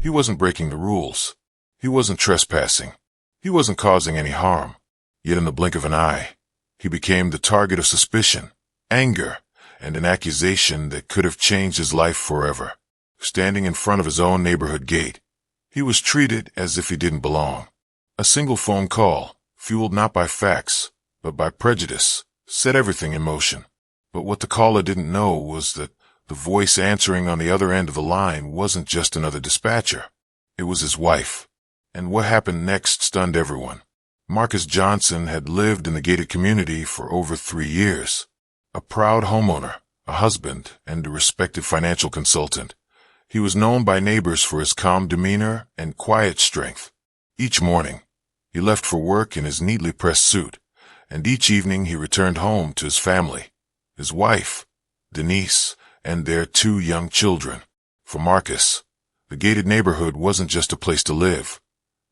He wasn't breaking the rules. He wasn't trespassing. He wasn't causing any harm. Yet in the blink of an eye, he became the target of suspicion, anger, and an accusation that could have changed his life forever. Standing in front of his own neighborhood gate, he was treated as if he didn't belong. A single phone call, fueled not by facts, but by prejudice, set everything in motion. But what the caller didn't know was that the voice answering on the other end of the line wasn't just another dispatcher. It was his wife. And what happened next stunned everyone. Marcus Johnson had lived in the gated community for over 3 years. A proud homeowner, a husband, and a respected financial consultant. He was known by neighbors for his calm demeanor and quiet strength. Each morning, he left for work in his neatly pressed suit, and each evening he returned home to his family, his wife, Denise, and their 2 young children. For Marcus, the gated neighborhood wasn't just a place to live.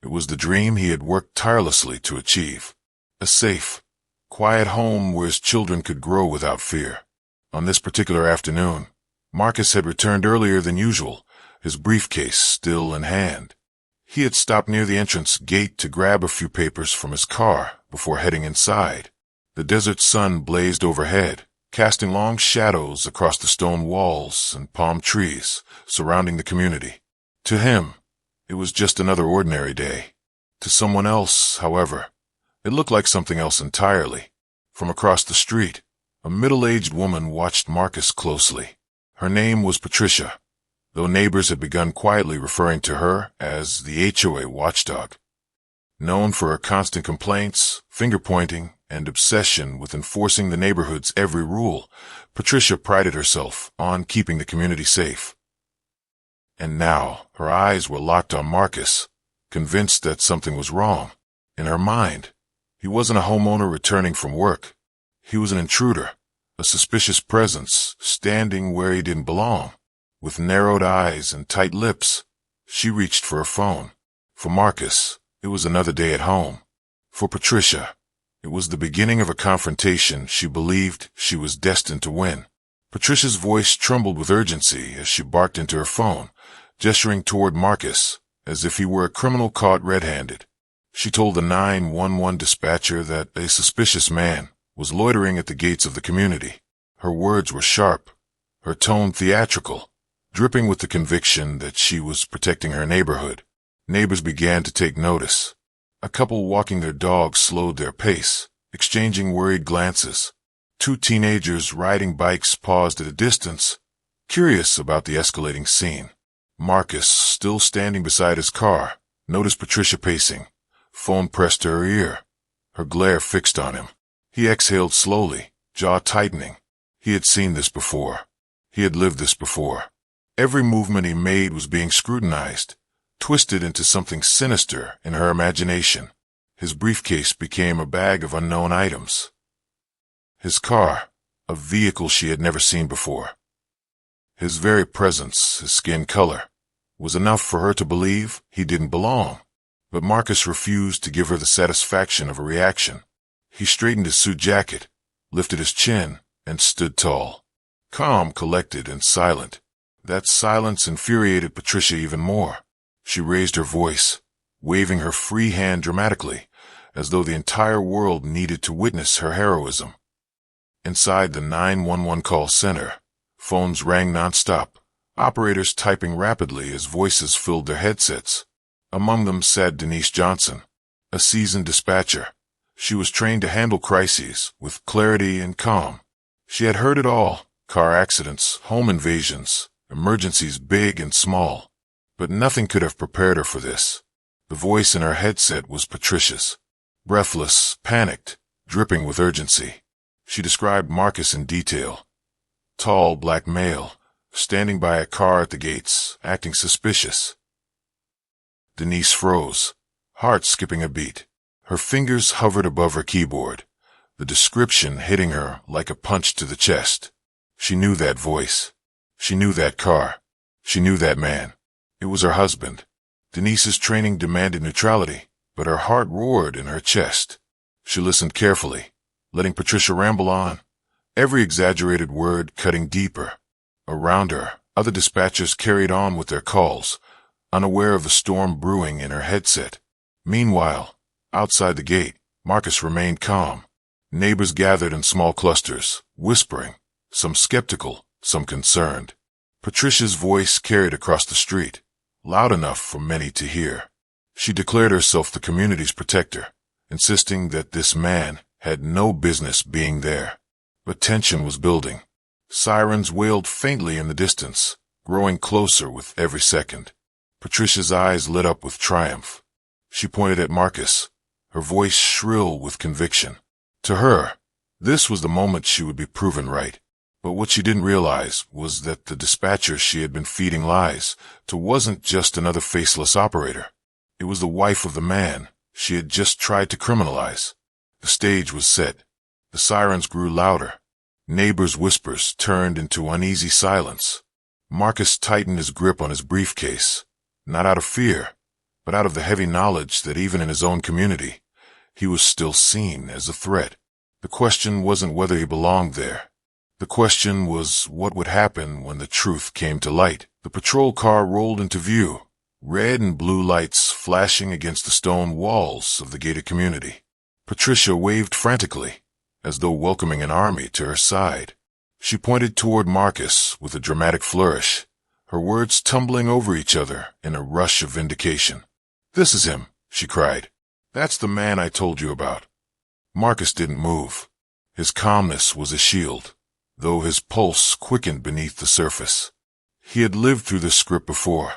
It was the dream he had worked tirelessly to achieve. A safe, quiet home where his children could grow without fear. On this particular afternoon, Marcus had returned earlier than usual, his briefcase still in hand. He had stopped near the entrance gate to grab a few papers from his car before heading inside. The desert sun blazed overhead, casting long shadows across the stone walls and palm trees surrounding the community. To him, it was just another ordinary day. To someone else, however, it looked like something else entirely. From across the street, a middle-aged woman watched Marcus closely. Her name was Patricia, though neighbors had begun quietly referring to her as the HOA watchdog. Known for her constant complaints, finger-pointing, and obsession with enforcing the neighborhood's every rule, Patricia prided herself on keeping the community safe. And now her eyes were locked on Marcus, convinced that something was wrong. In her mind, he wasn't a homeowner returning from work. He was an intruder, a suspicious presence standing where he didn't belong. With narrowed eyes and tight lips, she reached for her phone. For Marcus, it was another day at home. For Patricia, it was the beginning of a confrontation she believed she was destined to win. Patricia's voice trembled with urgency as she barked into her phone, gesturing toward Marcus as if he were a criminal caught red-handed. She told the 911 dispatcher that a suspicious man was loitering at the gates of the community. Her words were sharp, her tone theatrical, dripping with the conviction that she was protecting her neighborhood. Neighbors began to take notice. A couple walking their dogs slowed their pace, exchanging worried glances. 2 teenagers riding bikes paused at a distance, curious about the escalating scene. Marcus, still standing beside his car, noticed Patricia pacing, phone pressed to her ear, her glare fixed on him. He exhaled slowly, jaw tightening. He had seen this before. He had lived this before. Every movement he made was being scrutinized, twisted into something sinister in her imagination. His briefcase became a bag of unknown items. His car, a vehicle she had never seen before. His very presence, his skin color, was enough for her to believe he didn't belong. But Marcus refused to give her the satisfaction of a reaction. He straightened his suit jacket, lifted his chin, and stood tall. Calm, collected, and silent. That silence infuriated Patricia even more. She raised her voice, waving her free hand dramatically, as though the entire world needed to witness her heroism. Inside the 911 call center, phones rang nonstop, operators typing rapidly as voices filled their headsets. Among them sat Denise Johnson, a seasoned dispatcher. She was trained to handle crises with clarity and calm. She had heard it all: car accidents, home invasions, emergencies big and small. But nothing could have prepared her for this. The voice in her headset was Patricia's. Breathless, panicked, dripping with urgency. She described Marcus in detail. Tall, black male, standing by a car at the gates, acting suspicious. Denise froze, heart skipping a beat. Her fingers hovered above her keyboard, the description hitting her like a punch to the chest. She knew that voice. She knew that car. She knew that man. It was her husband. Denise's training demanded neutrality, but her heart roared in her chest. She listened carefully, letting Patricia ramble on, every exaggerated word cutting deeper. Around her, other dispatchers carried on with their calls, unaware of the storm brewing in her headset. Meanwhile, outside the gate, Marcus remained calm. Neighbors gathered in small clusters, whispering, some skeptical, some concerned. Patricia's voice carried across the street, loud enough for many to hear. She declared herself the community's protector, insisting that this man had no business being there. But tension was building. Sirens wailed faintly in the distance, growing closer with every second. Patricia's eyes lit up with triumph. She pointed at Marcus, her voice shrill with conviction. To her, this was the moment she would be proven right. But what she didn't realize was that the dispatcher she had been feeding lies to wasn't just another faceless operator. It was the wife of the man she had just tried to criminalize. The stage was set. The sirens grew louder. Neighbors' whispers turned into uneasy silence. Marcus tightened his grip on his briefcase, not out of fear, but out of the heavy knowledge that even in his own community, he was still seen as a threat. The question wasn't whether he belonged there. The question was what would happen when the truth came to light. The patrol car rolled into view, red and blue lights flashing against the stone walls of the gated community. Patricia waved frantically, as though welcoming an army to her side. She pointed toward Marcus with a dramatic flourish, her words tumbling over each other in a rush of vindication. "This is him," she cried. "That's the man I told you about." Marcus didn't move. His calmness was a shield, though his pulse quickened beneath the surface. He had lived through this script before.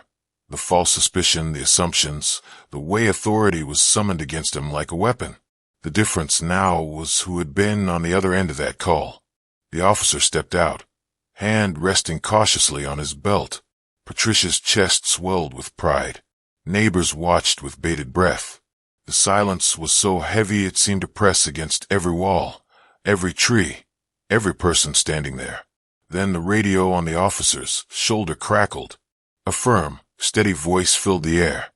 The false suspicion, the assumptions, the way authority was summoned against him like a weapon. The difference now was who had been on the other end of that call. The officer stepped out, hand resting cautiously on his belt. Patricia's chest swelled with pride. Neighbors watched with bated breath. The silence was so heavy it seemed to press against every wall, every tree, every person standing there. Then the radio on the officer's shoulder crackled. A firm, steady voice filled the air.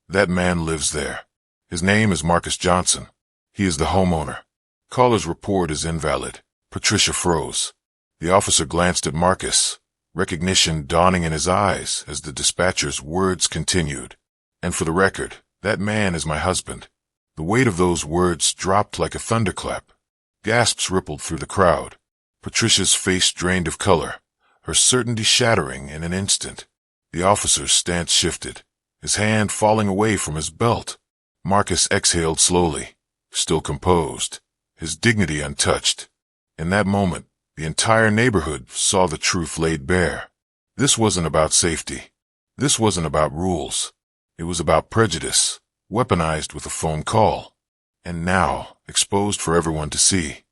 "That man lives there. His name is Marcus Johnson. He is the homeowner. Caller's report is invalid." Patricia froze. The officer glanced at Marcus, recognition dawning in his eyes as the dispatcher's words continued. "And for the record, that man is my husband." The weight of those words dropped like a thunderclap. Gasps rippled through the crowd. Patricia's face drained of color, her certainty shattering in an instant. The officer's stance shifted, his hand falling away from his belt. Marcus exhaled slowly, still composed, his dignity untouched. In that moment, the entire neighborhood saw the truth laid bare. This wasn't about safety. This wasn't about rules. It was about prejudice, weaponized with a phone call. And now, exposed for everyone to see.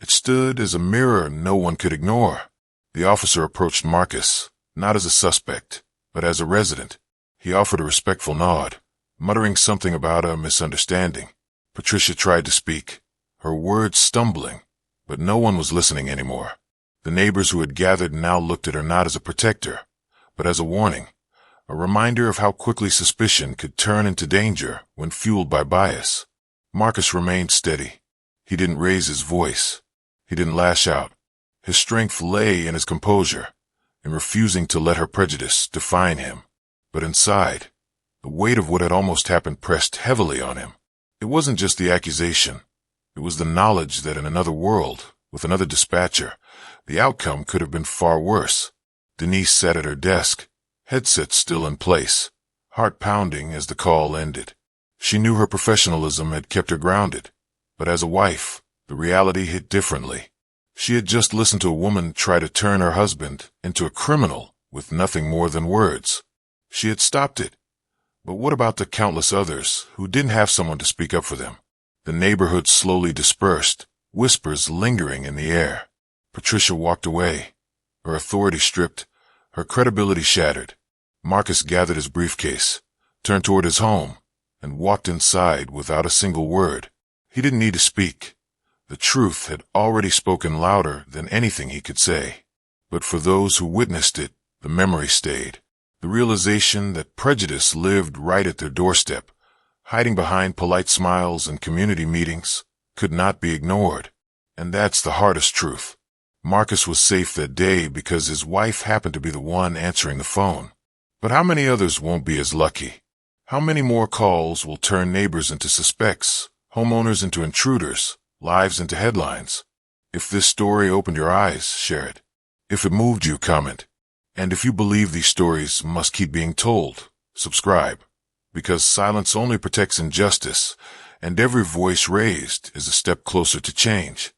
It stood as a mirror no one could ignore. The officer approached Marcus, not as a suspect, but as a resident. He offered a respectful nod, muttering something about a misunderstanding. Patricia tried to speak, her words stumbling, but no one was listening anymore. The neighbors who had gathered now looked at her not as a protector, but as a warning, a reminder of how quickly suspicion could turn into danger when fueled by bias. Marcus remained steady. He didn't raise his voice. He didn't lash out. His strength lay in his composure, in refusing to let her prejudice define him. But inside, the weight of what had almost happened pressed heavily on him. It wasn't just the accusation. It was the knowledge that in another world, with another dispatcher, the outcome could have been far worse. Denise sat at her desk, headset still in place, heart pounding as the call ended. She knew her professionalism had kept her grounded, but as a wife, the reality hit differently. She had just listened to a woman try to turn her husband into a criminal with nothing more than words. She had stopped it. But what about the countless others who didn't have someone to speak up for them? The neighborhood slowly dispersed, whispers lingering in the air. Patricia walked away, her authority stripped, her credibility shattered. Marcus gathered his briefcase, turned toward his home, and walked inside without a single word. He didn't need to speak. The truth had already spoken louder than anything he could say. But for those who witnessed it, the memory stayed. The realization that prejudice lived right at their doorstep, hiding behind polite smiles and community meetings, could not be ignored. And that's the hardest truth. Marcus was safe that day because his wife happened to be the one answering the phone. But how many others won't be as lucky? How many more calls will turn neighbors into suspects, homeowners into intruders, lives into headlines? If this story opened your eyes, share it. If it moved you, comment. And if you believe these stories must keep being told, subscribe. Because silence only protects injustice, and every voice raised is a step closer to change.